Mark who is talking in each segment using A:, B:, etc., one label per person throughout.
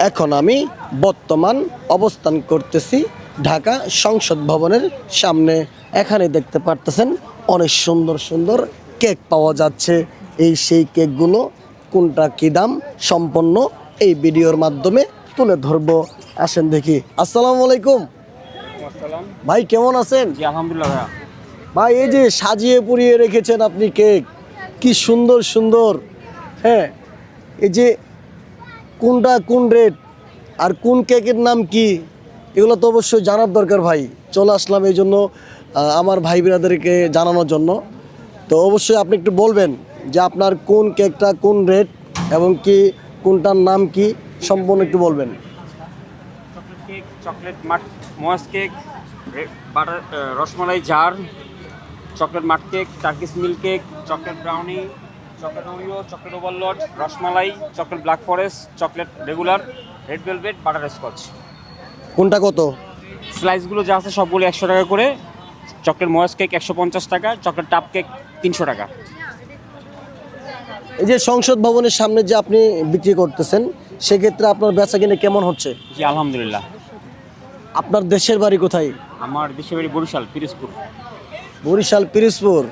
A: এখন আমি বর্তমান অবস্থান করতেছি ঢাকা সংসদ ভবনের সামনে। এখানে দেখতে পারতেছেন অনেক সুন্দর সুন্দর কেক পাওয়া যাচ্ছে। এই সেই কেকগুলো কোনটা কী দাম সম্পন্ন এই ভিডিওর মাধ্যমে তুলে ধরবো। আসেন দেখি। আসসালামু আলাইকুম ভাই, কেমন আছেন?
B: জি আলহামদুলিল্লাহ ভাইয়া।
A: ভাই, এই যে সাজিয়ে পুড়িয়ে রেখেছেন আপনি কেক, কি সুন্দর সুন্দর। হ্যাঁ, এই যে কোনটা কোন রেট আর কোন কেকের নাম কি, এগুলো তো অবশ্যই জানার দরকার ভাই। চলে আসলাম এই জন্য আমার ভাই বিরাদেরকে জানানোর জন্য। তো অবশ্যই আপনি একটু বলবেন যে আপনার কোন কেকটা কোন রেট এবং কি কোনটার নাম কি সম্পূর্ণ একটু বলবেন।
B: Chocolate cake, chocolate mud mousse cake, butter rasmalai jar, chocolate mud cake, Turkish milk cake, chocolate brownie, chocolate Oreo, chocolate overload, rasmalai, chocolate black forest, chocolate regular, red velvet, butterscotch.
A: কোনটা কত?
B: স্লাইসগুলো যা আছে সবগুলো 100 টাকা করে। চকলেট মোয়াস কেক 150 টাকা, chocolate টাপ cake 300 টাকা।
A: এই যে সংসদ ভবনের সামনে যে আপনি বিক্রি করতেছেন, সেক্ষেত্রে আপনার বেচা কিনে কেমন হচ্ছে?
B: জি আলহামদুলিল্লাহ।
A: আপনার দেশের বাড়ি কোথায়?
B: আমার দেশের বাড়ি বরিশাল, পিরোজপুর।
A: বরিশাল পিরোজপুর।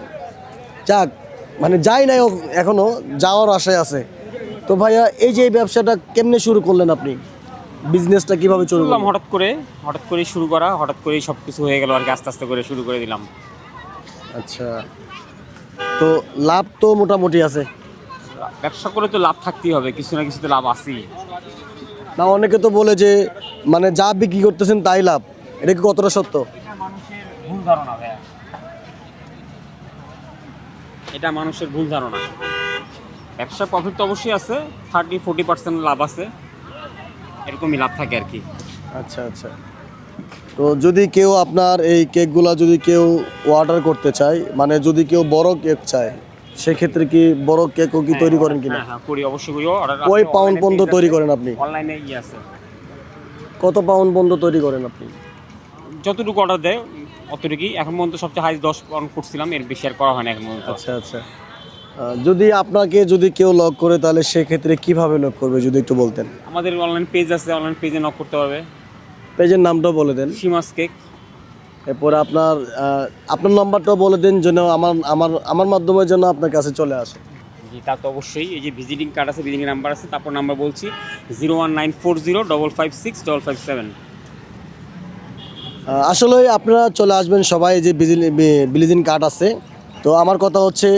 A: যাক, মানে যাই নাই এখনো, যাওয়ার আশায় আছে। তো ভাইয়া, এই যে এই ব্যবসাটা কেমনে শুরু করলেন আপনি? বিজনেসটা কিভাবে শুরু
B: করলাম
A: করলেন?
B: হঠাৎ করে শুরু করা, হঠাৎ করেই সব কিছু হয়ে গেল আর কি, আস্তে আস্তে করে শুরু করে দিলাম।
A: আচ্ছা, তো লাভ তো মোটামুটি আছে।
B: ব্যবসা করে তো লাভ থাকতেই হবে, কিছু না কিছু তো লাভ আছেই।
A: না, অনেকে তো বলে যে মানে যা বিক্রি করতেছেন তাই লাভ। এটা কি কতটা সত্য?
B: এটা মানুষের ভুল ধারণা ভাইয়া, এটা মানুষের ভুল ধারণা। ব্যবসা প্রফিট তো অবশ্যই আছে, 30-40% লাভ আছে, এরকমই লাভ থাকে আর কি।
A: আচ্ছা আচ্ছা। তো যদি কেউ আপনার এই কেকগুলা যদি কেউ অর্ডার করতে চায়, মানে যদি কেউ বড় কেক চায়, সেক্ষেত্রে কি বড় কেকও কি তৈরি করেন কিনা?
B: হ্যাঁ করি, অবশ্যই করি।
A: কয় পাউন্ড পর্যন্ত তৈরি করেন আপনি?
B: অনলাইনে আছে।
A: কত পাউন্ড পর্যন্ত তৈরি করেন আপনি?
B: যতটুকু অর্ডার দেয় অতটুকুই। এখন পর্যন্ত সবচেয়ে হাই 10 পাউন্ড করছিলাম, এর বেশি আর করা হয় না এখন পর্যন্ত।
A: আচ্ছা আচ্ছা। যদি আপনাকে যদি কেউ লক করে, তাহলে সেক্ষেত্রে কিভাবে লক করবে যদি একটু বলতেন।
B: আমাদের অনলাইন পেজ আছে, অনলাইন পেজে নক করতে পারবে।
A: পেজের নামটাও বলে দেন।
B: সীমাস কেক।
A: এরপরে আপনার নাম্বারটাও বলে দিন, যেন আমার মাধ্যমে যেন আপনার কাছে চলে আসে।
B: জি, তা তো অবশ্যই। এই যে ভিজিটিং কার্ড আছে, ভিজিটিং নাম্বার আছে, তারপর নাম্বার বলছি 01940556557।
A: আসলে আপনারা চলে আসবেন সবাই, যে ভিজিটিং কার্ড আছে। তো আমার কথা হচ্ছে,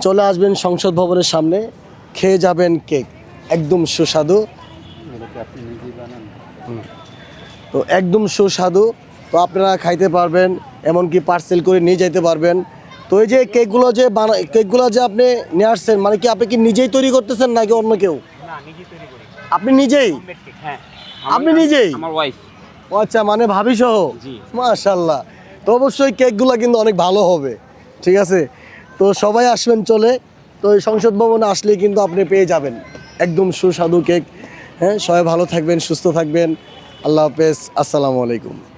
A: চলে আসবেন সংসদ ভবনের সামনে, খেয়ে যাবেন কেক, একদম সুস্বাদু। তো একদম সুস্বাদু। তো আপনারা খাইতে পারবেন, এমনকি পার্সেল করে নিয়ে যেতে পারবেন। তো এই যে কেকগুলো যে আপনি নিয়ে আসছেন, মানে কি আপনি কি নিজেই তৈরি করতেছেন নাকি অন্য কেউ?
B: না, নিজেই তৈরি করি।
A: আপনি নিজেই?
B: হ্যাঁ,
A: আপনি নিজেই?
B: আমার ওয়াইফ।
A: ও আচ্ছা, মানে ভাবি সহ?
B: জি।
A: মাশাআল্লাহ। তো অবশ্যই কেকগুলো কিন্তু অনেক ভালো হবে, ঠিক আছে? তো সবাই আসবেন চলে। তো এই সংসদ ভবনে আসলে কিন্তু আপনি পেয়ে যাবেন একদম সুস্বাদু কেক। হ্যাঁ, সবাই ভালো থাকবেন, সুস্থ থাকবেন। আল্লাহ হাফেজ, আসসালামু আলাইকুম।